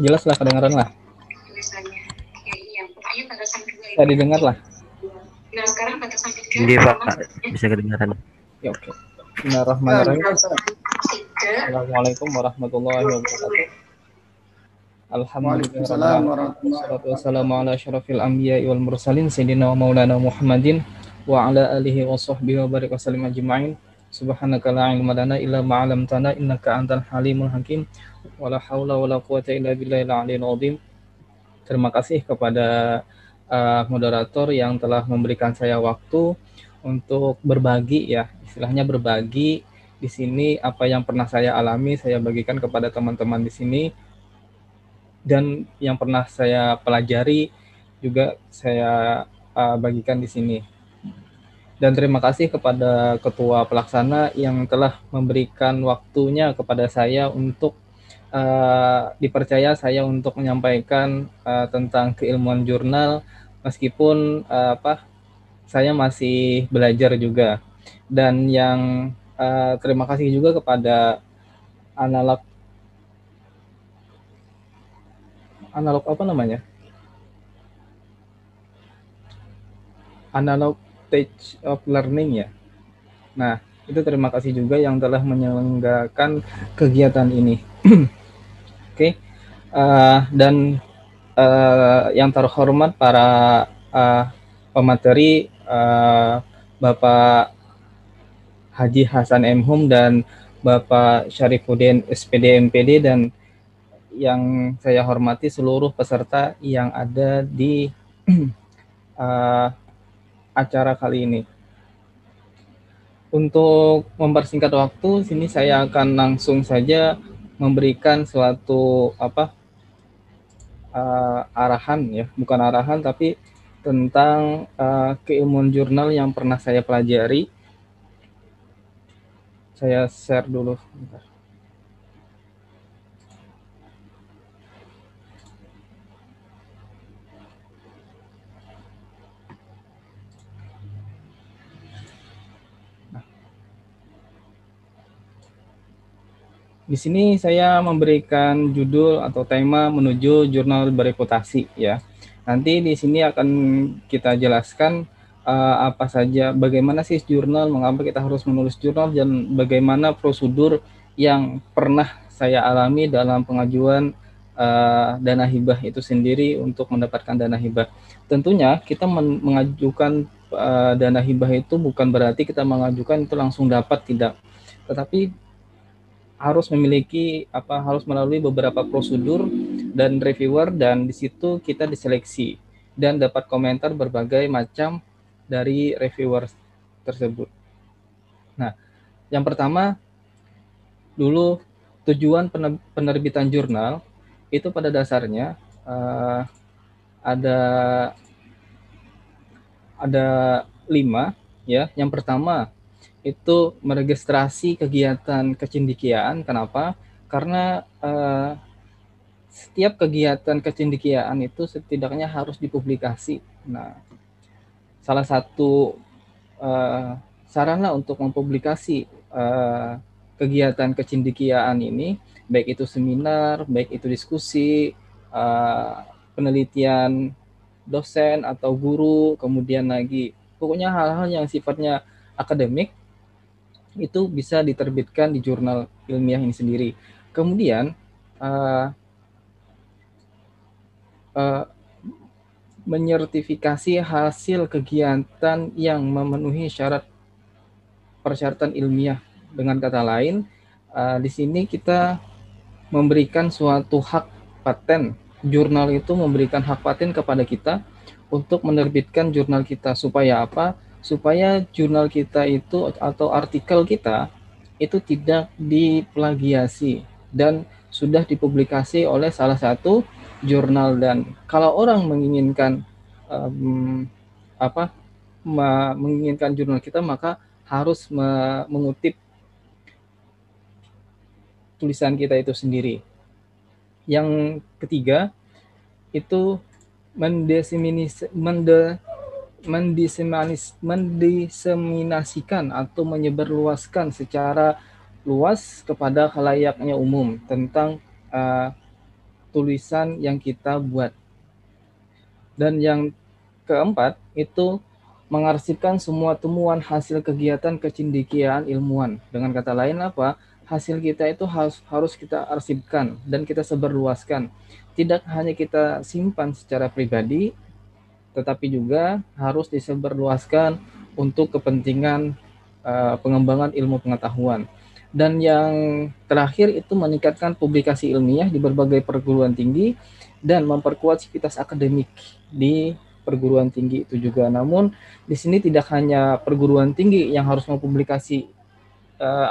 Jelas lah, kedengaran lah. Tulisannya kayak ini ya, pokoknya batasan 2 Saya didengar lah. Nah sekarang batasan 3 Iya Pak, bisa kedengaran. Ya, oke. Bismillahirrahmanirrahim. Assalamualaikum warahmatullahi wabarakatuh. Alhamdulillah wassalatu wassalamu ala asyrafil anbiya'i wal mursalin sayyidina wa maulana Muhammadin wa ala alihi wa sahbihi wa barik wasallim ajma'in. Subhanaka la ilma lana illa ma 'allamtana innaka antal halimul hakim. Wala haula wala quwata illa billahil aliyil azim. Terima kasih kepada moderator yang telah memberikan saya waktu untuk berbagi, ya, istilahnya berbagi di sini apa yang pernah saya alami, saya bagikan kepada teman-teman di sini, dan yang pernah saya pelajari juga saya bagikan di sini. Dan terima kasih kepada ketua pelaksana yang telah memberikan waktunya kepada saya untuk dipercaya saya untuk menyampaikan tentang keilmuan jurnal, meskipun saya masih belajar juga. Dan yang terima kasih juga kepada analog apa namanya? Analog Stage of Learning, ya. Nah, itu terima kasih juga yang telah menyelenggarakan kegiatan ini. Oke. Dan yang terhormat para pemateri, Bapak Haji Hasan M. Hum dan Bapak Syarifuddin SPD MPD, dan yang saya hormati seluruh peserta yang ada di acara kali ini. Untuk mempersingkat waktu, sini saya akan langsung saja memberikan suatu arahan, ya, bukan arahan tapi tentang keilmuan jurnal yang pernah saya pelajari. Saya share dulu. Bentar. Di sini saya memberikan judul atau tema menuju jurnal bereputasi, ya. Nanti di sini akan kita jelaskan apa saja, bagaimana sih jurnal, mengapa kita harus menulis jurnal, dan bagaimana prosedur yang pernah saya alami dalam pengajuan dana hibah itu sendiri untuk mendapatkan dana hibah. Tentunya kita mengajukan dana hibah itu bukan berarti kita mengajukan itu langsung dapat, tidak. Tetapi harus memiliki harus melalui beberapa prosedur dan reviewer, dan di situ kita diseleksi dan dapat komentar berbagai macam dari reviewer tersebut. Nah, yang pertama dulu, tujuan penerbitan jurnal itu pada dasarnya ada 5, ya. Yang pertama itu meregistrasi kegiatan kecendikiaan. Kenapa? Karena setiap kegiatan kecendikiaan itu setidaknya harus dipublikasi. Nah, salah satu sarana untuk mempublikasi kegiatan kecendikiaan ini, baik itu seminar, baik itu diskusi, penelitian dosen atau guru, kemudian lagi pokoknya hal-hal yang sifatnya akademik, itu bisa diterbitkan di jurnal ilmiah ini sendiri. Kemudian menyertifikasi hasil kegiatan yang memenuhi persyaratan ilmiah. Dengan kata lain, di sini kita memberikan suatu hak paten. Jurnal itu memberikan hak paten kepada kita untuk menerbitkan jurnal kita. Supaya apa? Supaya jurnal kita itu atau artikel kita itu tidak diplagiasi dan sudah dipublikasi oleh salah satu jurnal. Dan kalau orang menginginkan menginginkan jurnal kita, maka harus mengutip tulisan kita itu sendiri. Yang ketiga itu mendiseminasikan atau menyebarluaskan secara luas kepada khalayaknya umum tentang tulisan yang kita buat. Dan yang keempat itu mengarsipkan semua temuan hasil kegiatan kecendekiaan ilmuwan. Dengan kata lain apa? Hasil kita itu harus kita arsipkan dan kita sebarluaskan. Tidak hanya kita simpan secara pribadi, tetapi juga harus disebarluaskan untuk kepentingan pengembangan ilmu pengetahuan. Dan yang terakhir itu meningkatkan publikasi ilmiah di berbagai perguruan tinggi dan memperkuat sivitas akademik di perguruan tinggi itu juga. Namun di sini tidak hanya perguruan tinggi yang harus mempublikasi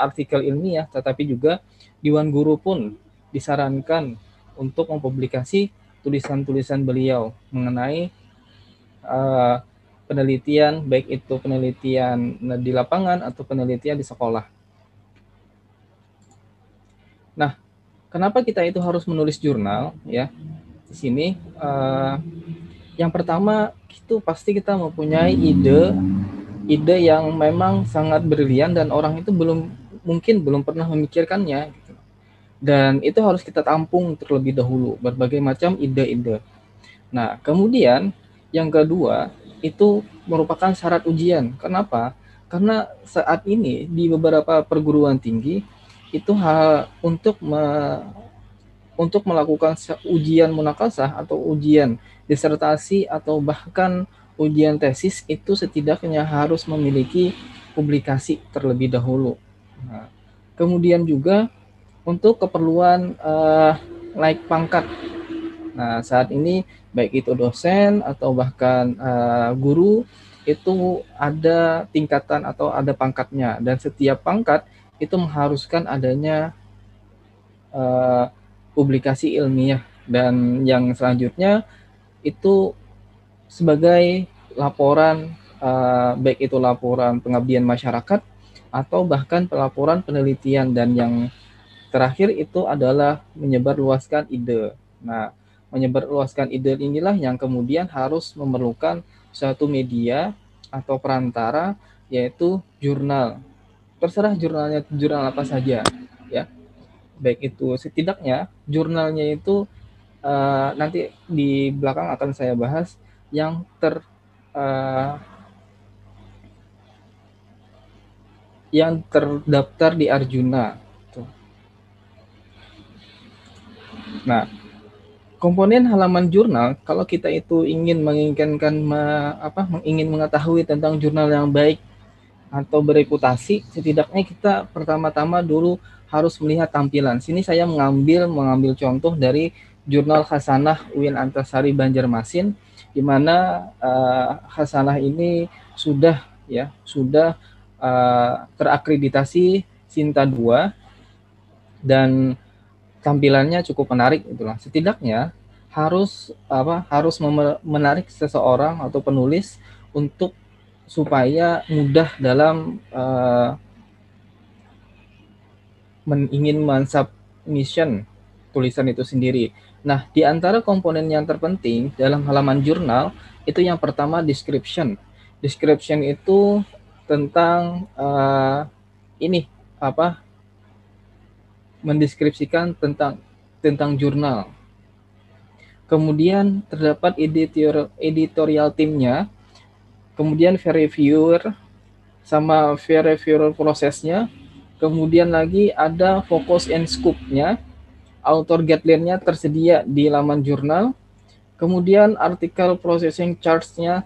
artikel ilmiah, tetapi juga Dewan Guru pun disarankan untuk mempublikasi tulisan-tulisan beliau mengenai penelitian, baik itu penelitian di lapangan atau penelitian di sekolah. Nah, kenapa kita itu harus menulis jurnal? Ya, di sini yang pertama itu pasti kita mempunyai ide yang memang sangat brilian dan orang itu mungkin belum pernah memikirkannya. Gitu. Dan itu harus kita tampung terlebih dahulu berbagai macam ide-ide. Nah, kemudian yang kedua itu merupakan syarat ujian. Kenapa? Karena saat ini di beberapa perguruan tinggi itu untuk melakukan ujian munakasah atau ujian disertasi atau bahkan ujian tesis itu setidaknya harus memiliki publikasi terlebih dahulu. Nah, kemudian juga untuk keperluan naik pangkat. Nah, saat ini baik itu dosen atau bahkan guru itu ada tingkatan atau ada pangkatnya, dan setiap pangkat itu mengharuskan adanya publikasi ilmiah, dan yang selanjutnya itu sebagai laporan baik itu laporan pengabdian masyarakat atau bahkan pelaporan penelitian, dan yang terakhir itu adalah menyebarluaskan ide. Nah, menyebarluaskan ide inilah yang kemudian harus memerlukan suatu media atau perantara, yaitu jurnal. Terserah jurnalnya jurnal apa saja, ya. Baik itu setidaknya jurnalnya itu nanti di belakang akan saya bahas yang yang terdaftar di Arjuna. Tuh. Nah, komponen halaman jurnal, kalau kita itu ingin ingin mengetahui tentang jurnal yang baik atau bereputasi, setidaknya kita pertama-tama dulu harus melihat tampilan. Sini saya mengambil contoh dari jurnal Hasanah UIN Antasari Banjarmasin, di mana Hasanah ini sudah terakreditasi Sinta 2 dan tampilannya cukup menarik itulah. Setidaknya harus menarik seseorang atau penulis untuk supaya mudah dalam ingin mensubmission tulisan itu sendiri. Nah, di antara komponen yang terpenting dalam halaman jurnal itu yang pertama description. Description itu tentang mendeskripsikan tentang jurnal. Kemudian terdapat editorial timnya, kemudian reviewer sama reviewer prosesnya, kemudian lagi ada focus and scope-nya, author guideline-nya tersedia di laman jurnal, kemudian artikel processing charts-nya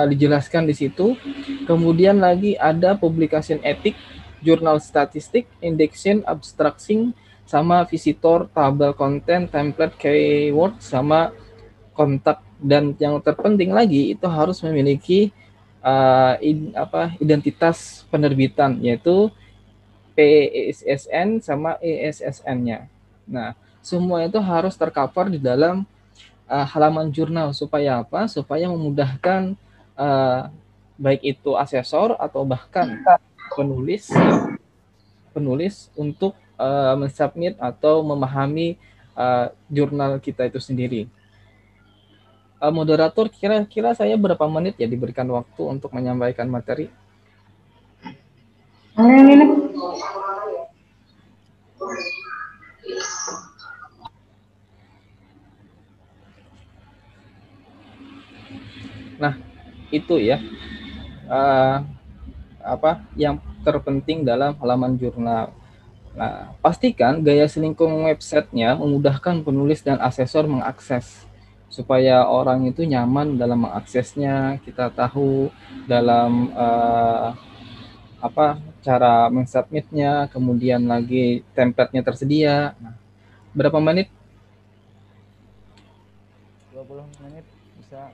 dijelaskan di situ, kemudian lagi ada publication etik, jurnal statistik, indexing, abstracting, sama visitor, tabel konten, template, keyword, sama kontak. Dan yang terpenting lagi itu harus memiliki identitas penerbitan, yaitu PESSN sama ESSN-nya. Nah, semua itu harus tercover di dalam halaman jurnal supaya apa? Supaya memudahkan baik itu asesor atau bahkan penulis untuk mensubmit atau memahami jurnal kita itu sendiri. Moderator, kira-kira saya berapa menit ya diberikan waktu untuk menyampaikan materi? itu ya yang terpenting dalam halaman jurnal. Nah, pastikan gaya selingkung websitenya memudahkan penulis dan asesor mengakses supaya orang itu nyaman dalam mengaksesnya. Kita tahu dalam cara mensubmitnya, kemudian lagi template-nya tersedia. Nah, berapa menit? 20 menit bisa.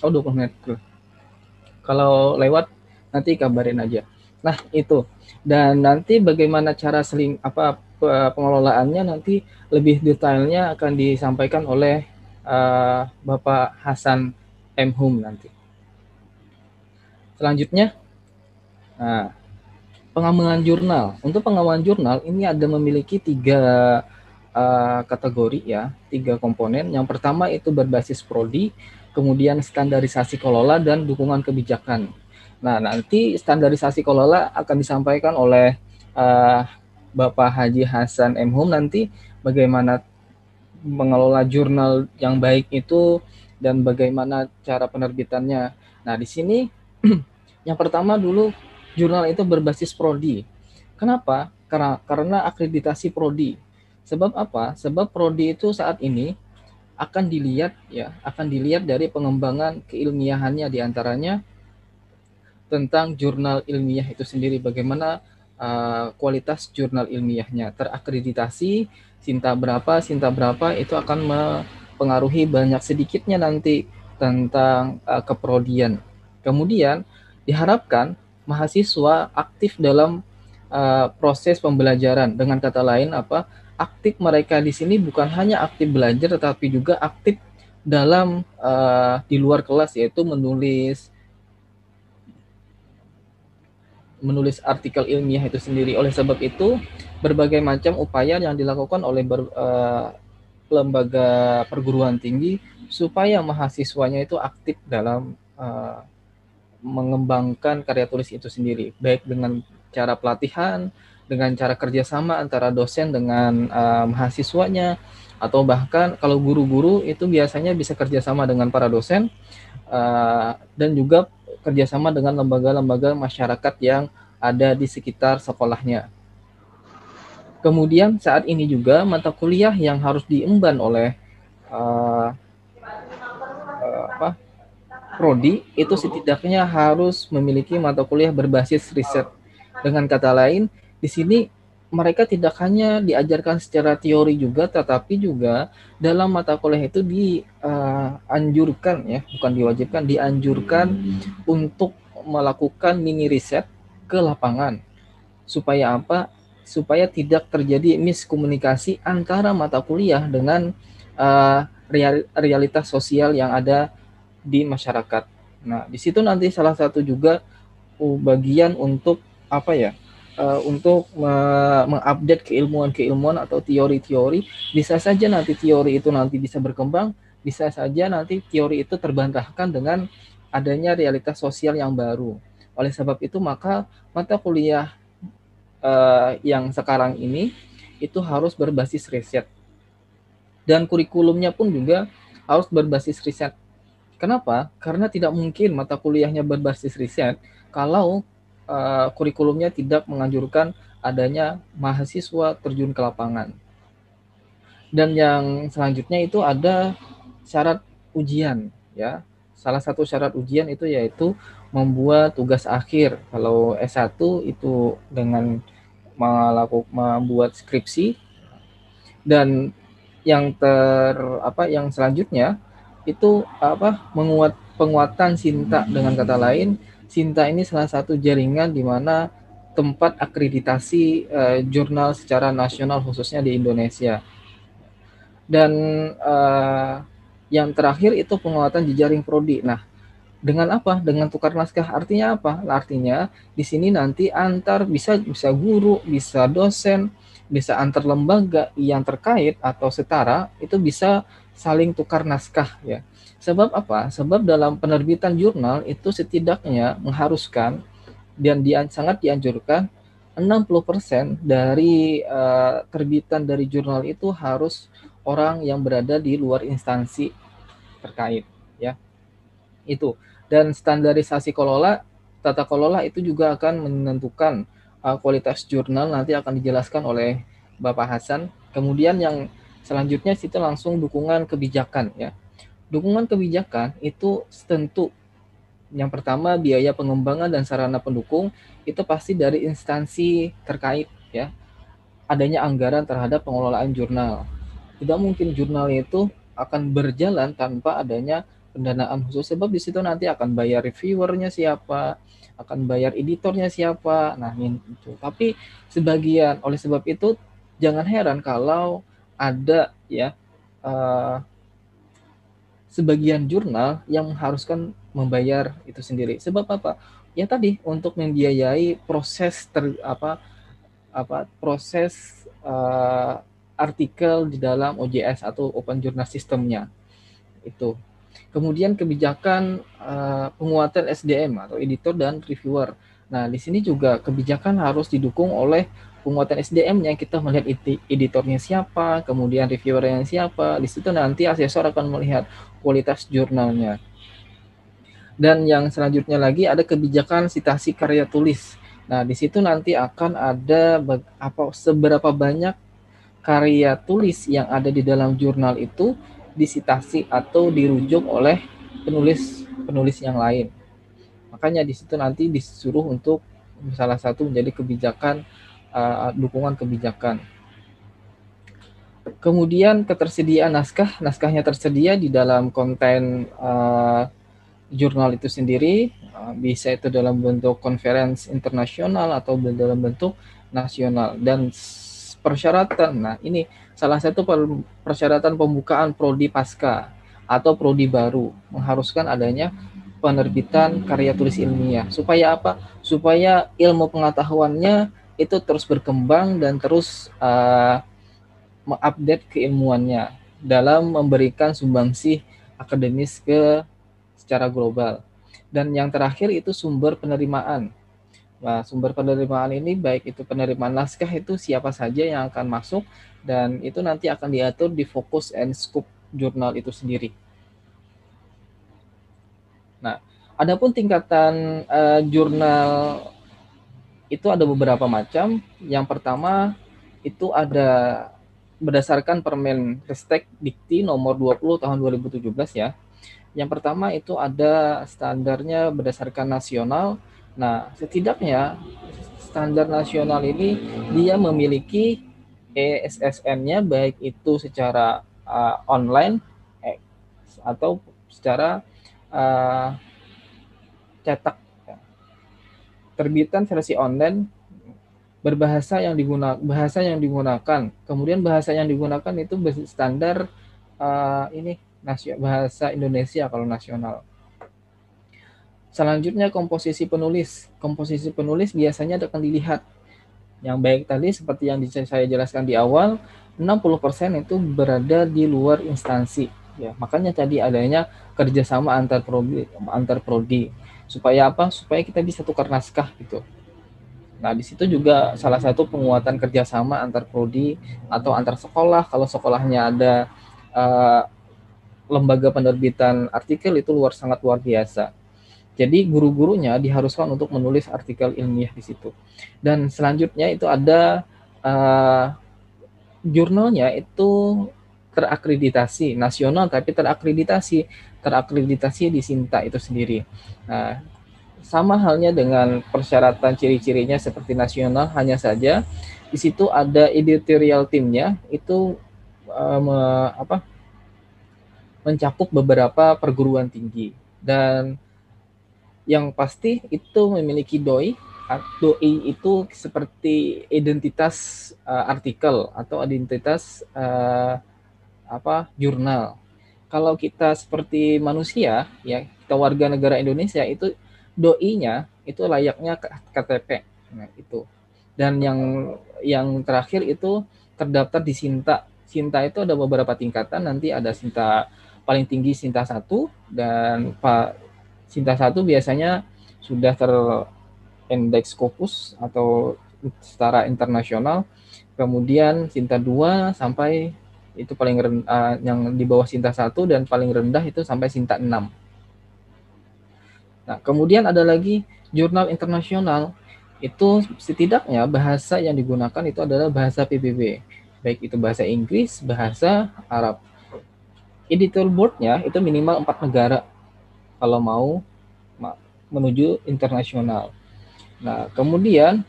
Oh, 20 menit. Kalau lewat nanti kabarin aja. Nah, itu. Dan nanti bagaimana cara pengelolaannya nanti lebih detailnya akan disampaikan oleh Bapak Hasan M. Hum nanti. Selanjutnya, nah, pengembangan jurnal. Untuk pengembangan jurnal ini ada memiliki 3 kategori ya, 3 komponen. Yang pertama itu berbasis prodi, kemudian standarisasi kelola dan dukungan kebijakan. Nah, nanti standarisasi kelola akan disampaikan oleh Bapak Haji Hasan M. Hum nanti bagaimana mengelola jurnal yang baik itu dan bagaimana cara penerbitannya. Nah, di sini yang pertama dulu jurnal itu berbasis prodi. Kenapa? Karena akreditasi prodi. Sebab apa? Sebab prodi itu saat ini akan dilihat dari pengembangan keilmiahannya, diantaranya tentang jurnal ilmiah itu sendiri, bagaimana kualitas jurnal ilmiahnya terakreditasi, Sinta berapa itu akan mempengaruhi banyak sedikitnya nanti tentang keprodian. Kemudian diharapkan mahasiswa aktif dalam proses pembelajaran. Dengan kata lain aktif mereka di sini bukan hanya aktif belajar tetapi juga aktif dalam di luar kelas, yaitu menulis artikel ilmiah itu sendiri. Oleh sebab itu, berbagai macam upaya yang dilakukan oleh lembaga perguruan tinggi supaya mahasiswanya itu aktif dalam mengembangkan karya tulis itu sendiri, baik dengan cara pelatihan, dengan cara kerjasama antara dosen dengan mahasiswanya, atau bahkan kalau guru-guru itu biasanya bisa kerjasama dengan para dosen dan juga kerjasama dengan lembaga-lembaga masyarakat yang ada di sekitar sekolahnya. Kemudian saat ini juga mata kuliah yang harus diemban oleh prodi itu setidaknya harus memiliki mata kuliah berbasis riset. Dengan kata lain, di sini mereka tidak hanya diajarkan secara teori juga, tetapi juga dalam mata kuliah itu dianjurkan ya, bukan diwajibkan, dianjurkan untuk melakukan mini riset ke lapangan. Supaya apa? Supaya tidak terjadi miskomunikasi antara mata kuliah dengan realitas sosial yang ada di masyarakat. Nah, di situ nanti salah satu juga bagian untuk untuk mengupdate keilmuan atau teori-teori. Bisa saja nanti teori itu nanti bisa berkembang, bisa saja nanti teori itu terbantahkan dengan adanya realitas sosial yang baru. Oleh sebab itu maka mata kuliah yang sekarang ini itu harus berbasis riset. Dan kurikulumnya pun juga harus berbasis riset. Kenapa? Karena tidak mungkin mata kuliahnya berbasis riset kalau kurikulumnya tidak menganjurkan adanya mahasiswa terjun ke lapangan. Dan yang selanjutnya itu ada syarat ujian ya. Salah satu syarat ujian itu yaitu membuat tugas akhir. Kalau S1 itu dengan membuat skripsi, dan yang selanjutnya itu penguatan Sinta. Dengan kata lain, Sinta ini salah satu jaringan di mana tempat akreditasi jurnal secara nasional khususnya di Indonesia. Dan yang terakhir itu penguatan jejaring prodi. Nah, dengan apa? Dengan tukar naskah. Artinya apa? Artinya di sini nanti bisa guru, bisa dosen, bisa antar lembaga yang terkait atau setara itu bisa saling tukar naskah ya. Sebab apa? Sebab dalam penerbitan jurnal itu setidaknya mengharuskan dan sangat dianjurkan 60% dari terbitan dari jurnal itu harus orang yang berada di luar instansi terkait ya. Itu. Dan standarisasi tata kelola itu juga akan menentukan kualitas jurnal, nanti akan dijelaskan oleh Bapak Hasan. Kemudian yang selanjutnya itu langsung dukungan kebijakan ya. Dukungan kebijakan itu tentu yang pertama biaya pengembangan dan sarana pendukung itu pasti dari instansi terkait ya. Adanya anggaran terhadap pengelolaan jurnal. Tidak mungkin jurnal itu akan berjalan tanpa adanya pendanaan khusus, sebab di situ nanti akan bayar reviewernya siapa, akan bayar editornya siapa. Nah, itu. Tapi oleh sebab itu jangan heran kalau ada ya sebagian jurnal yang mengharuskan membayar itu sendiri. Sebab apa? Ya tadi untuk membiayai proses proses artikel di dalam OJS atau Open Journal System-nya itu. Kemudian kebijakan penguatan SDM atau editor dan reviewer. Nah, di sini juga kebijakan harus didukung oleh penguatan SDM yang kita melihat editornya siapa, kemudian reviewernya siapa. Di situ nanti asesor akan melihat kualitas jurnalnya. Dan yang selanjutnya lagi ada kebijakan citasi karya tulis. Nah, di situ nanti akan ada seberapa banyak karya tulis yang ada di dalam jurnal itu disitasi atau dirujuk oleh penulis yang lain. Makanya di situ nanti disuruh untuk salah satu menjadi kebijakan dukungan kebijakan. Kemudian ketersediaan naskahnya tersedia di dalam konten jurnal itu sendiri, bisa itu dalam bentuk konferensi internasional atau dalam bentuk nasional. Dan persyaratan, nah ini salah satu persyaratan pembukaan prodi pasca atau prodi baru mengharuskan adanya penerbitan karya tulis ilmiah. Supaya apa? Supaya ilmu pengetahuannya itu terus berkembang dan terus mengupdate keilmuannya dalam memberikan sumbangsih akademis secara global. Dan yang terakhir itu sumber penerimaan. Nah, sumber penerimaan ini baik itu penerimaan naskah itu siapa saja yang akan masuk, dan itu nanti akan diatur di fokus and scope jurnal itu sendiri. Nah, adapun tingkatan jurnal itu ada beberapa macam. Yang pertama itu ada berdasarkan Permen Ristek Dikti nomor 20 tahun 2017 ya. Yang pertama itu ada standarnya berdasarkan nasional. Nah, setidaknya standar nasional ini dia memiliki ESSN-nya baik itu secara online atau secara cetak. Terbitan versi online berbahasa yang digunakan. Kemudian bahasa yang digunakan itu standar bahasa Indonesia kalau nasional. Selanjutnya komposisi penulis. Komposisi penulis biasanya akan dilihat. Yang baik tadi seperti yang saya jelaskan di awal, 60% itu berada di luar instansi. Ya, makanya tadi adanya kerjasama antar prodi. Supaya apa? Supaya kita bisa tukar naskah gitu. Nah, di situ juga salah satu penguatan kerjasama antar prodi atau antar sekolah. Kalau sekolahnya ada lembaga penerbitan artikel itu sangat luar biasa. Jadi guru-gurunya diharuskan untuk menulis artikel ilmiah di situ. Dan selanjutnya itu ada jurnalnya itu terakreditasi nasional, tapi terakreditasi di Sinta itu sendiri. Nah, sama halnya dengan persyaratan ciri-cirinya seperti nasional, hanya saja di situ ada editorial timnya itu mencakup beberapa perguruan tinggi, dan yang pasti itu memiliki DOI. DOI itu seperti identitas artikel atau identitas jurnal. Kalau kita seperti manusia ya, kita warga negara Indonesia itu DOI-nya itu layaknya KTP. Nah, itu. Dan yang terakhir itu terdaftar di Sinta. Sinta itu ada beberapa tingkatan, nanti ada Sinta paling tinggi Sinta 1, dan Sinta 1 biasanya sudah terindeks Scopus atau setara internasional. Kemudian Sinta 2 sampai itu paling rendah, yang di bawah Sinta 1, dan paling rendah itu sampai Sinta 6. Nah, kemudian ada lagi jurnal internasional. Itu setidaknya bahasa yang digunakan itu adalah bahasa PBB. Baik itu bahasa Inggris, bahasa Arab. Editor board-nya itu minimal 4 negara kalau mau menuju internasional. Nah, kemudian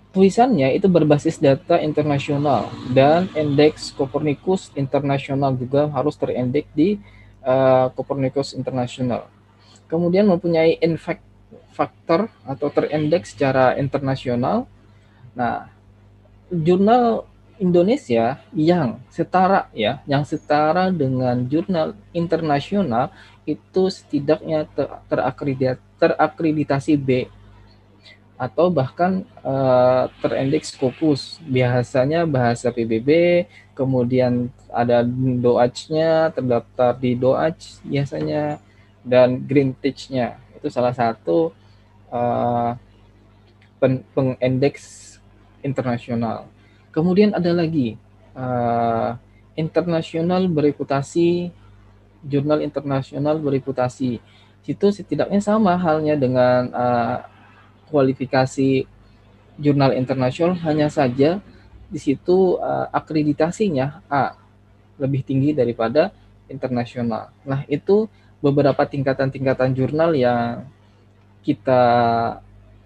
tulisannya itu berbasis data internasional dan indeks Copernicus internasional juga harus terindeks di Copernicus internasional. Kemudian mempunyai impact factor atau terindeks secara internasional. Nah, jurnal Indonesia yang setara dengan jurnal internasional itu setidaknya terakreditasi B atau bahkan terindeks Scopus. Biasanya bahasa PBB, kemudian ada DOAJ-nya, terdaftar di DOAJ biasanya, dan Green Teach-nya. Itu salah satu pengindeks internasional. Kemudian ada lagi internasional bereputasi, jurnal internasional bereputasi. Itu setidaknya sama halnya dengan kualifikasi jurnal internasional, hanya saja di situ akreditasinya A, lebih tinggi daripada internasional. Nah, itu beberapa tingkatan-tingkatan jurnal yang kita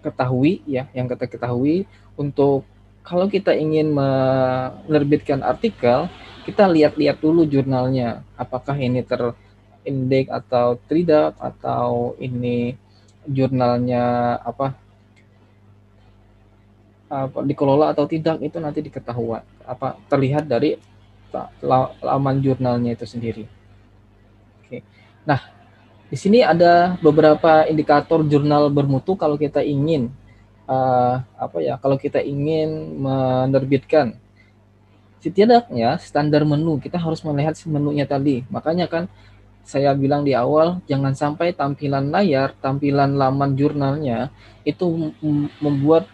ketahui ya, yang kita ketahui untuk kalau kita ingin menerbitkan artikel, kita lihat-lihat dulu jurnalnya, apakah ini terindeks atau tidak, atau ini jurnalnya dikelola atau tidak, itu nanti diketahuan terlihat dari laman jurnalnya itu sendiri. Oke. Nah, di sini ada beberapa indikator jurnal bermutu kalau kita ingin kalau kita ingin menerbitkan. Setidaknya standar menu, kita harus melihat menunya tadi. Makanya kan saya bilang di awal, jangan sampai tampilan layar, tampilan laman jurnalnya itu membuat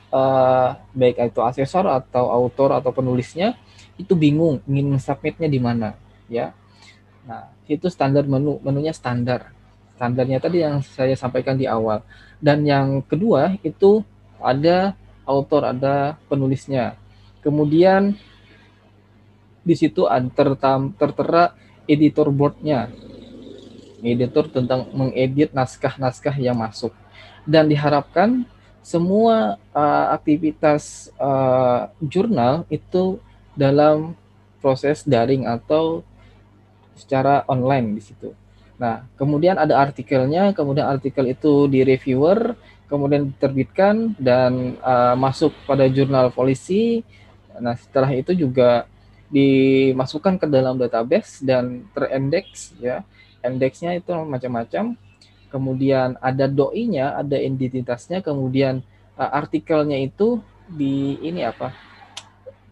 baik itu asesor atau autor atau penulisnya itu bingung ingin submitnya di mana, ya. Nah, itu standar menunya standar. Standarnya tadi yang saya sampaikan di awal. Dan yang kedua itu ada autor, ada penulisnya. Kemudian di situ tertera editor board-nya. Editor tentang mengedit naskah-naskah yang masuk, dan diharapkan semua aktivitas jurnal itu dalam proses daring atau secara online di situ. Nah, kemudian ada artikelnya, kemudian artikel itu di reviewer, kemudian diterbitkan dan masuk pada jurnal polisi. Nah, setelah itu juga dimasukkan ke dalam database dan terindeks ya. Indeksnya itu macam-macam. Kemudian ada doi-nya, ada identitasnya, kemudian artikelnya itu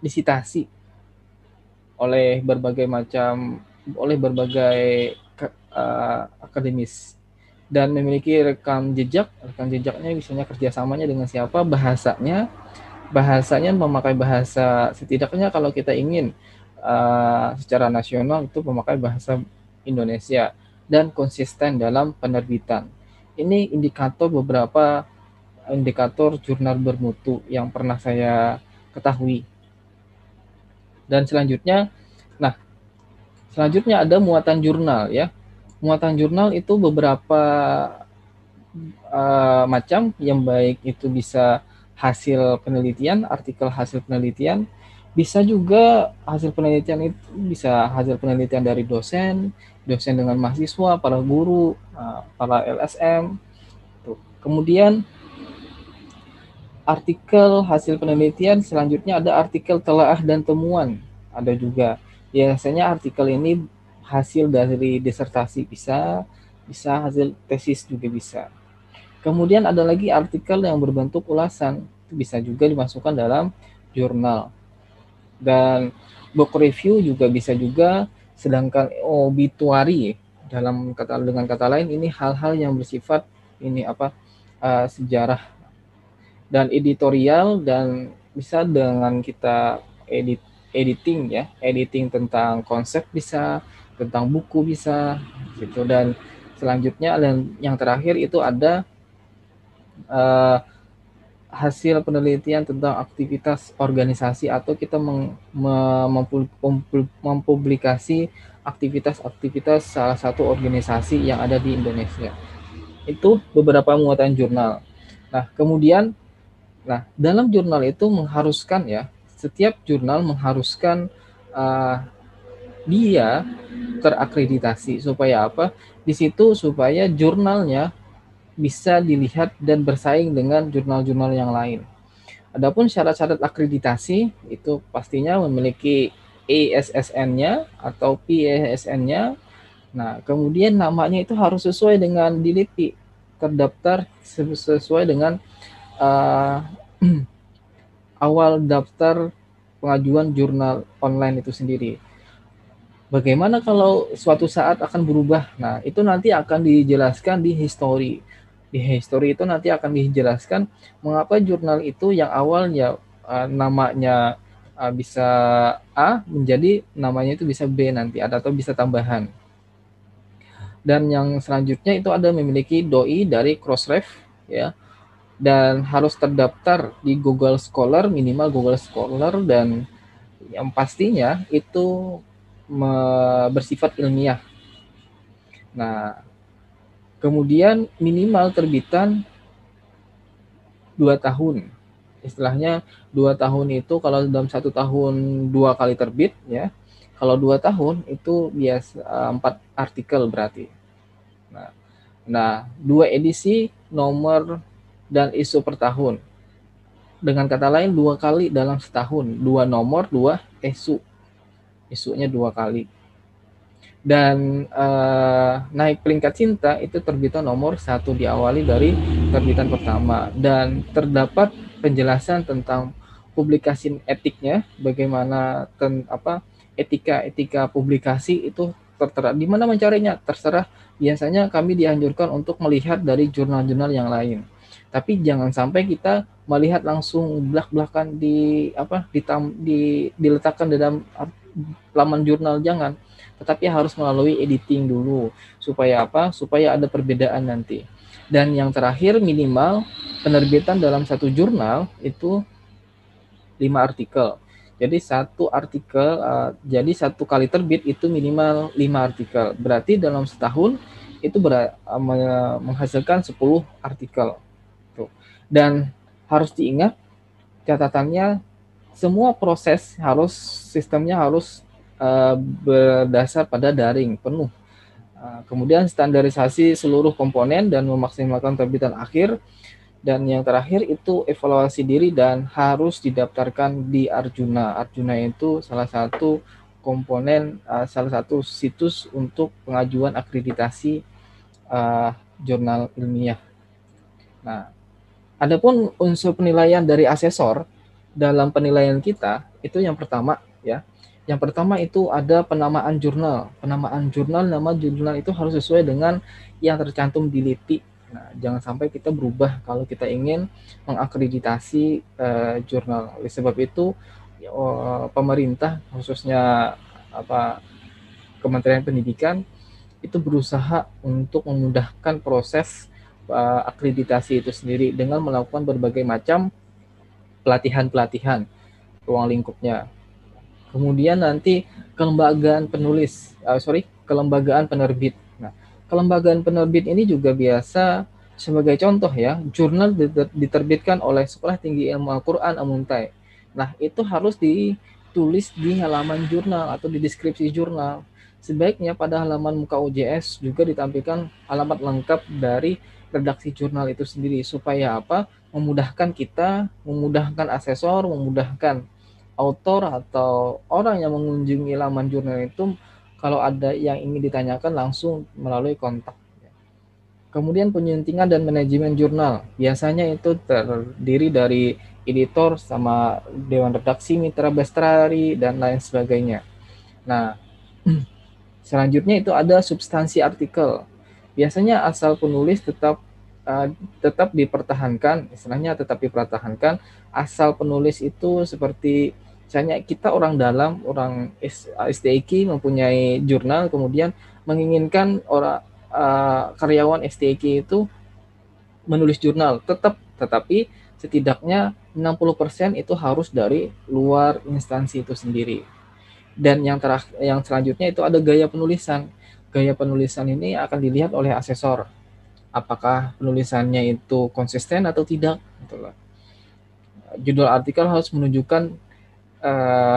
disitasi oleh berbagai akademis dan memiliki rekam jejak. Rekam jejaknya misalnya kerjasamanya dengan siapa, bahasanya memakai bahasa, setidaknya kalau kita ingin secara nasional itu memakai bahasa Indonesia dan konsisten dalam penerbitan. Ini beberapa indikator jurnal bermutu yang pernah saya ketahui. Dan selanjutnya ada muatan jurnal ya. Muatan jurnal itu beberapa macam, yang baik itu bisa hasil penelitian, artikel hasil penelitian, bisa juga hasil penelitian itu bisa hasil penelitian dari dosen dengan mahasiswa, para guru, para LSM. Kemudian artikel hasil penelitian, selanjutnya ada artikel telaah dan temuan, ada juga. Biasanya artikel ini hasil dari disertasi, bisa hasil tesis juga bisa. Kemudian ada lagi artikel yang berbentuk ulasan, itu bisa juga dimasukkan dalam jurnal. Dan book review juga bisa juga, sedangkan obituary dengan kata lain ini hal-hal yang bersifat sejarah dan editorial, dan bisa dengan kita editing ya, editing tentang konsep bisa, tentang buku bisa gitu. Dan Selanjutnya dan yang terakhir itu ada eh, hasil penelitian tentang aktivitas organisasi atau kita mempublikasi aktivitas-aktivitas salah satu organisasi yang ada di Indonesia. Itu beberapa muatan jurnal. Nah, kemudian dalam jurnal itu mengharuskan ya, setiap jurnal mengharuskan dia terakreditasi supaya apa? Di situ supaya jurnalnya bisa dilihat dan bersaing dengan jurnal-jurnal yang lain. Adapun syarat-syarat akreditasi itu pastinya memiliki ASSN-nya atau PASN-nya. Nah, kemudian namanya itu harus sesuai dengan DILIPI, terdaftar sesuai dengan uh, awal daftar pengajuan jurnal online itu sendiri. Bagaimana kalau suatu saat akan berubah? Nah, itu nanti akan dijelaskan di history. Di history itu nanti akan dijelaskan mengapa jurnal itu yang awalnya namanya bisa A menjadi namanya itu bisa B nanti atau bisa tambahan. Dan yang selanjutnya itu ada memiliki doi dari Crossref ya, dan harus terdaftar di Google Scholar, minimal Google Scholar, dan yang pastinya itu bersifat ilmiah. Nah, kemudian minimal terbitan 2 tahun. Istilahnya 2 tahun itu kalau dalam 1 tahun 2 kali terbit ya. Kalau 2 tahun itu biasa 4 artikel berarti. Nah, 2 edisi, nomor dan isu per tahun. Dengan kata lain 2 kali dalam setahun, 2 nomor, 2 isu. Isunya 2 kali. Dan naik peringkat cinta itu terbitan nomor 1 diawali dari terbitan pertama, dan terdapat penjelasan tentang publikasi etiknya, bagaimana etika publikasi itu tertera. Di mana mencarinya terserah. Biasanya kami dianjurkan untuk melihat dari jurnal-jurnal yang lain. Tapi jangan sampai kita melihat langsung belak-belakan diletakkan dalam laman jurnal, jangan. Tetapi harus melalui editing dulu supaya apa? Supaya ada perbedaan nanti. Dan yang terakhir minimal penerbitan dalam satu jurnal itu 5 artikel. Jadi satu artikel, jadi satu kali terbit itu minimal 5 artikel. Berarti dalam setahun itu menghasilkan 10 artikel. Tuh. Dan harus diingat catatannya, semua proses sistemnya harus berdasar pada daring penuh. Kemudian standarisasi seluruh komponen dan memaksimalkan terbitan akhir. Dan yang terakhir itu evaluasi diri dan harus didaftarkan di Arjuna. Arjuna itu salah satu komponen, salah satu situs untuk pengajuan akreditasi jurnal ilmiah. Nah, adapun unsur penilaian dari asesor dalam penilaian kita itu yang pertama ya. Yang pertama itu ada penamaan jurnal. Penamaan jurnal, nama jurnal itu harus sesuai dengan yang tercantum di LIPI. Nah, jangan sampai kita berubah kalau kita ingin mengakreditasi jurnal. Oleh sebab itu pemerintah khususnya Kementerian Pendidikan itu berusaha untuk memudahkan proses akreditasi itu sendiri dengan melakukan berbagai macam pelatihan ruang lingkupnya. Kemudian nanti kelembagaan penerbit. Nah, kelembagaan penerbit ini juga biasa sebagai contoh ya, jurnal diterbitkan oleh Sekolah Tinggi Ilmu Al-Quran Amuntai. Nah, itu harus ditulis di halaman jurnal atau di deskripsi jurnal. Sebaiknya pada halaman muka UJS juga ditampilkan alamat lengkap dari redaksi jurnal itu sendiri supaya apa? Memudahkan kita, memudahkan asesor, memudahkan autor atau orang yang mengunjungi laman jurnal itu kalau ada yang ingin ditanyakan langsung melalui kontak. Kemudian penyuntingan dan manajemen jurnal. Biasanya itu terdiri dari editor sama dewan redaksi, mitra bestari, dan lain sebagainya. Nah, selanjutnya itu ada substansi artikel. Biasanya asal penulis tetap dipertahankan, istilahnya tetap dipertahankan. Asal penulis itu seperti misalnya kita orang dalam, orang STIQ mempunyai jurnal, kemudian menginginkan karyawan STIK itu menulis jurnal, tetapi setidaknya 60% itu harus dari luar instansi itu sendiri. Dan yang selanjutnya itu ada gaya penulisan. Gaya penulisan ini akan dilihat oleh asesor. Apakah penulisannya itu konsisten atau tidak. Judul artikel harus menunjukkan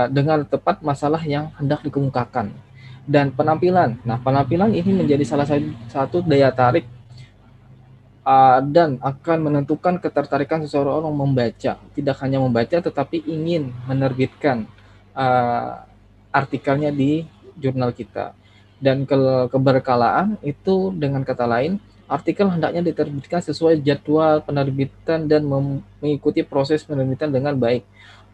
dengan tepat masalah yang hendak dikemukakan. Dan penampilan. Nah, penampilan ini menjadi salah satu daya tarik dan akan menentukan ketertarikan seseorang membaca. Tidak hanya membaca, tetapi ingin menerbitkan artikelnya di jurnal kita. Dan keberkalaan itu dengan kata lain, artikel hendaknya diterbitkan sesuai jadwal penerbitan dan mengikuti proses penerbitan dengan baik.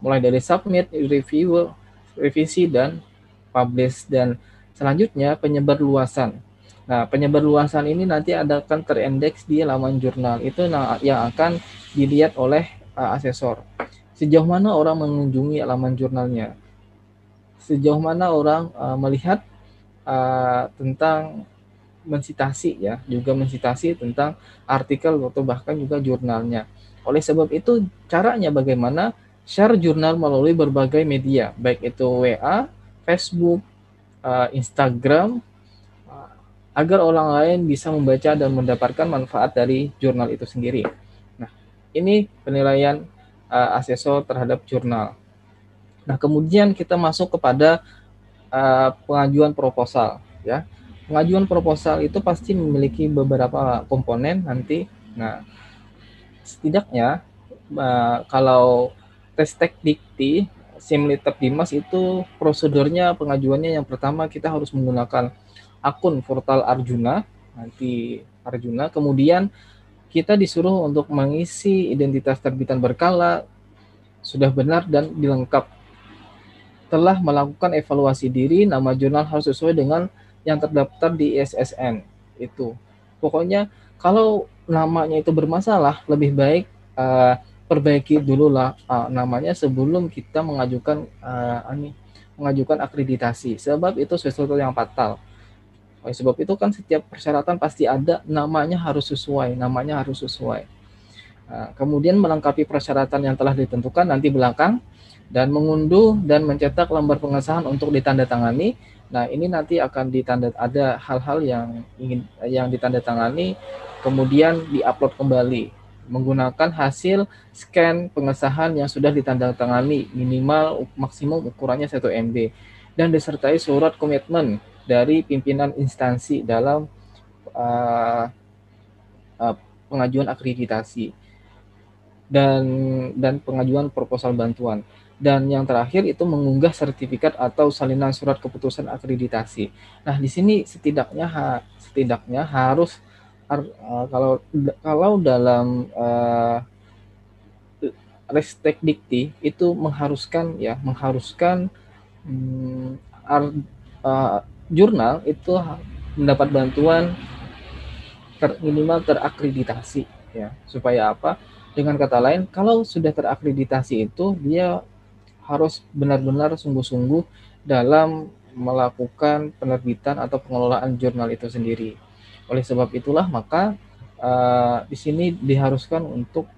Mulai dari submit, review, revisi, dan publish. Dan selanjutnya penyebar luasan. Nah, penyebar luasan ini nanti akan terindeks di laman jurnal. Itu yang akan dilihat oleh asesor. Sejauh mana orang mengunjungi laman jurnalnya. Sejauh mana orang melihat tentang mensitasi ya, juga mensitasi tentang artikel atau bahkan juga jurnalnya. Oleh sebab itu, caranya bagaimana share jurnal melalui berbagai media, baik itu WA, Facebook, Instagram, agar orang lain bisa membaca dan mendapatkan manfaat dari jurnal itu sendiri. Nah, ini penilaian asesor terhadap jurnal. Nah, kemudian kita masuk kepada pengajuan proposal. Ya, pengajuan proposal itu pasti memiliki beberapa komponen nanti. Nah, setidaknya kalau Ristek Dikti, Simlitab Dimas itu prosedurnya pengajuannya yang pertama kita harus menggunakan akun portal Arjuna, nanti Arjuna, kemudian kita disuruh untuk mengisi identitas terbitan berkala, sudah benar dan dilengkap. Telah melakukan evaluasi diri, nama jurnal harus sesuai dengan yang terdaftar di ISSN. Itu. Pokoknya kalau namanya itu bermasalah, lebih baik perbaiki dulu lah namanya sebelum kita mengajukan akreditasi. Sebab itu sesuatu yang fatal. Oleh sebab itu kan setiap persyaratan pasti ada namanya harus sesuai. Nah, kemudian melengkapi persyaratan yang telah ditentukan nanti belakang dan mengunduh dan mencetak lembar pengesahan untuk ditandatangani. Nah, ini nanti akan ada hal-hal yang ditandatangani kemudian diupload kembali menggunakan hasil scan pengesahan yang sudah ditandatangani minimal maksimum ukurannya 1 MB dan disertai surat komitmen dari pimpinan instansi dalam pengajuan akreditasi dan pengajuan proposal bantuan. Dan yang terakhir itu mengunggah sertifikat atau salinan surat keputusan akreditasi. Nah, di sini setidaknya harus kalau dalam Ristek Dikti itu mengharuskan jurnal itu mendapat bantuan minimal terakreditasi ya. Supaya apa? Dengan kata lain, kalau sudah terakreditasi itu dia harus benar-benar sungguh-sungguh dalam melakukan penerbitan atau pengelolaan jurnal itu sendiri. Oleh sebab itulah maka di sini diharuskan untuk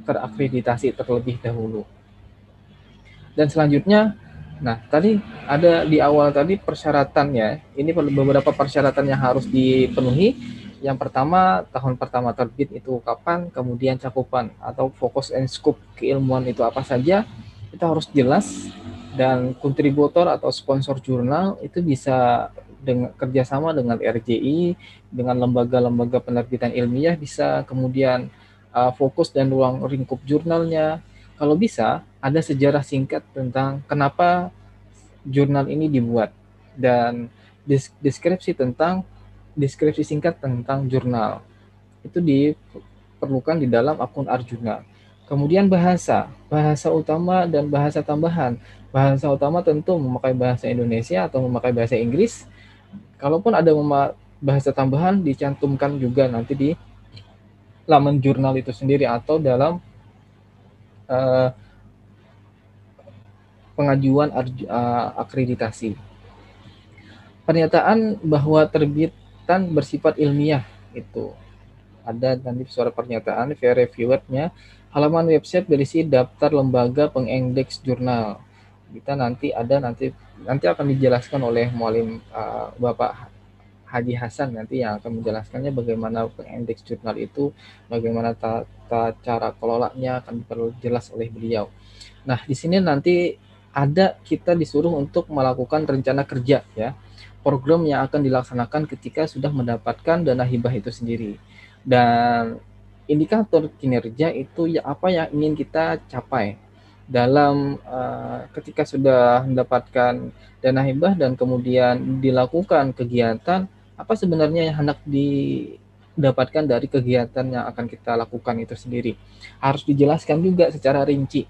terakreditasi terlebih dahulu. Dan selanjutnya, nah tadi ada di awal tadi persyaratannya. Ini beberapa persyaratan yang harus dipenuhi. Yang pertama, tahun pertama terbit itu kapan, kemudian cakupan atau fokus and scope keilmuan itu apa saja, itu harus jelas. Dan kontributor atau sponsor jurnal itu bisa kerjasama dengan RJI, dengan lembaga-lembaga penerbitan ilmiah bisa, kemudian fokus dan ruang lingkup jurnalnya. Kalau bisa, ada sejarah singkat tentang kenapa jurnal ini dibuat dan deskripsi singkat tentang jurnal. Itu diperlukan di dalam akun Arjuna. Kemudian bahasa utama dan bahasa tambahan. Bahasa utama tentu memakai bahasa Indonesia atau memakai bahasa Inggris. Kalaupun ada bahasa tambahan dicantumkan juga nanti di laman jurnal itu sendiri atau dalam pengajuan akreditasi. Pernyataan bahwa kegiatan bersifat ilmiah. Itu ada nanti surat pernyataan via reviewernya. Halaman website berisi daftar lembaga pengindeks jurnal. Kita nanti akan dijelaskan oleh mualim Bapak Haji Hasan nanti yang akan menjelaskannya bagaimana pengindeks jurnal itu, bagaimana tata cara kelolanya akan diperjelas oleh beliau. Nah, di sini nanti kita disuruh untuk melakukan rencana kerja ya. Program yang akan dilaksanakan ketika sudah mendapatkan dana hibah itu sendiri. Dan indikator kinerja itu apa yang ingin kita capai dalam ketika sudah mendapatkan dana hibah dan kemudian dilakukan kegiatan, apa sebenarnya yang hendak didapatkan dari kegiatan yang akan kita lakukan itu sendiri. Harus dijelaskan juga secara rinci.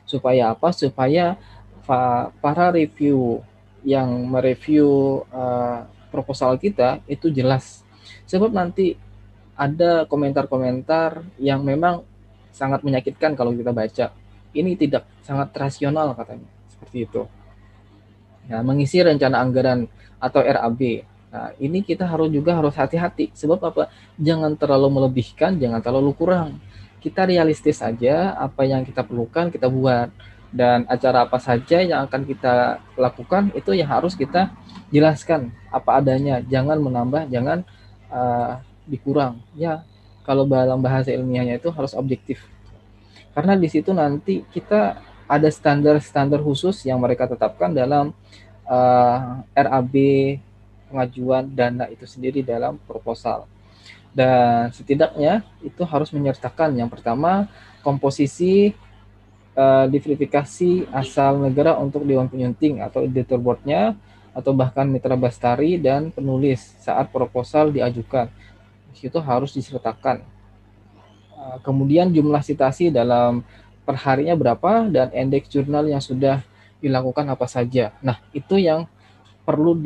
Supaya apa? Supaya para review yang mereview proposal kita itu jelas. Sebab nanti ada komentar-komentar yang memang sangat menyakitkan kalau kita baca. Ini tidak sangat rasional katanya, seperti itu. Nah, mengisi rencana anggaran atau RAB. Nah, ini kita harus hati-hati. Sebab apa? Jangan terlalu melebihkan, jangan terlalu kurang. Kita realistis saja, apa yang kita perlukan kita buat. Dan acara apa saja yang akan kita lakukan itu yang harus kita jelaskan apa adanya. Jangan menambah, jangan dikurang. Ya, kalau dalam bahasa ilmiahnya itu harus objektif. Karena di situ nanti kita ada standar-standar khusus yang mereka tetapkan dalam RAB pengajuan dana itu sendiri dalam proposal. Dan setidaknya itu harus menyertakan yang pertama komposisi diverifikasi asal negara untuk Dewan Penyunting atau editor board-nya atau bahkan mitra bastari dan penulis saat proposal diajukan. Di situ harus disertakan. Kemudian jumlah citasi dalam perharinya berapa dan indeks jurnal yang sudah dilakukan apa saja. Nah, itu yang perlu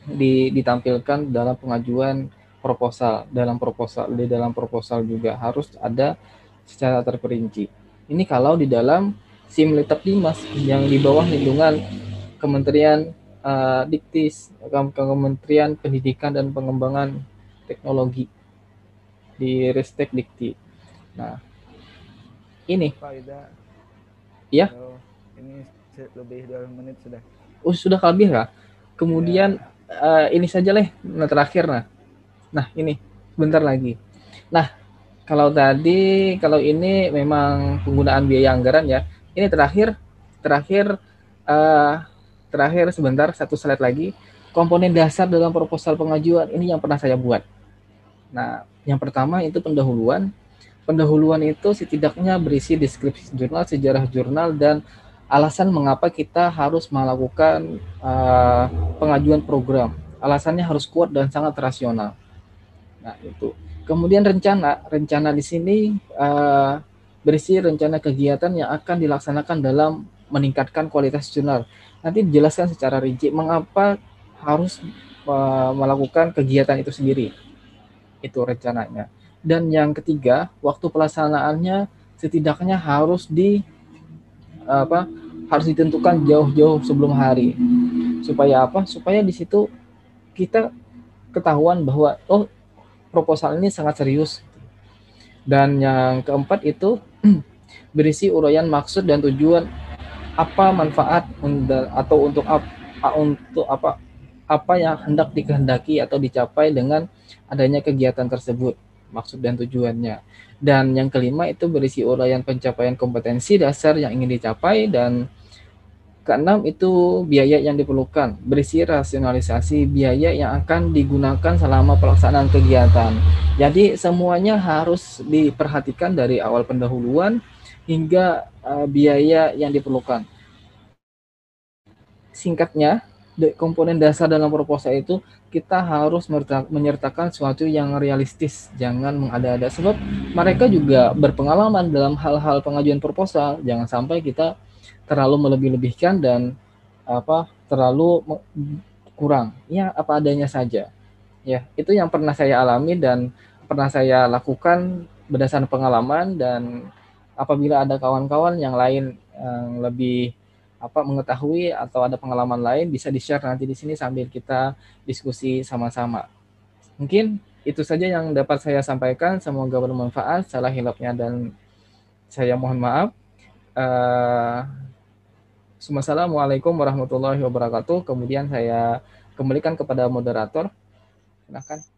ditampilkan dalam pengajuan proposal. Di dalam proposal juga harus ada secara terperinci. Ini kalau di dalam Simlitab Dimas yang di bawah lindungan Kementerian Diktis, Kementerian Pendidikan dan Pengembangan Teknologi di Ristek Dikti. Nah, ini Pak Ida. ya. Ini lebih 2 menit sudah. Sudah lebih kah? Kemudian ini saja terakhir. Nah, ini bentar lagi. Nah, kalau ini memang penggunaan biaya anggaran ya. Ini terakhir sebentar, satu slide lagi. Komponen dasar dalam proposal pengajuan ini yang pernah saya buat. Nah, yang pertama itu pendahuluan. Pendahuluan itu setidaknya berisi deskripsi jurnal, sejarah jurnal, dan alasan mengapa kita harus melakukan pengajuan program. Alasannya harus kuat dan sangat rasional. Nah, itu. Kemudian rencana di sini berisi rencana kegiatan yang akan dilaksanakan dalam meningkatkan kualitas jurnal. Nanti dijelaskan secara rinci mengapa harus melakukan kegiatan itu sendiri. Itu rencananya. Dan yang ketiga, waktu pelaksanaannya setidaknya harus ditentukan jauh-jauh sebelum hari. Supaya apa? Supaya di situ kita ketahuan bahwa proposal ini sangat serius. Dan yang keempat itu berisi uraian maksud dan tujuan, apa manfaat atau untuk apa yang hendak dikehendaki atau dicapai dengan adanya kegiatan tersebut, maksud dan tujuannya. Dan yang kelima itu berisi uraian pencapaian kompetensi dasar yang ingin dicapai, dan keenam itu biaya yang diperlukan, berisi rasionalisasi biaya yang akan digunakan selama pelaksanaan kegiatan. Jadi semuanya harus diperhatikan dari awal pendahuluan hingga biaya yang diperlukan. Singkatnya, komponen dasar dalam proposal itu kita harus menyertakan sesuatu yang realistis, jangan mengada-ada. Sebab mereka juga berpengalaman dalam hal-hal pengajuan proposal. Jangan sampai kita terlalu melebih-lebihkan dan terlalu kurang. Ya, apa adanya saja. Ya, itu yang pernah saya alami dan pernah saya lakukan berdasarkan pengalaman. Dan apabila ada kawan-kawan yang lain yang lebih mengetahui atau ada pengalaman lain, bisa di-share nanti di sini sambil kita diskusi sama-sama. Mungkin itu saja yang dapat saya sampaikan. Semoga bermanfaat. Salah hilapnya dan saya mohon maaf. Assalamualaikum warahmatullahi wabarakatuh. Kemudian saya kembalikan kepada moderator. Silakan.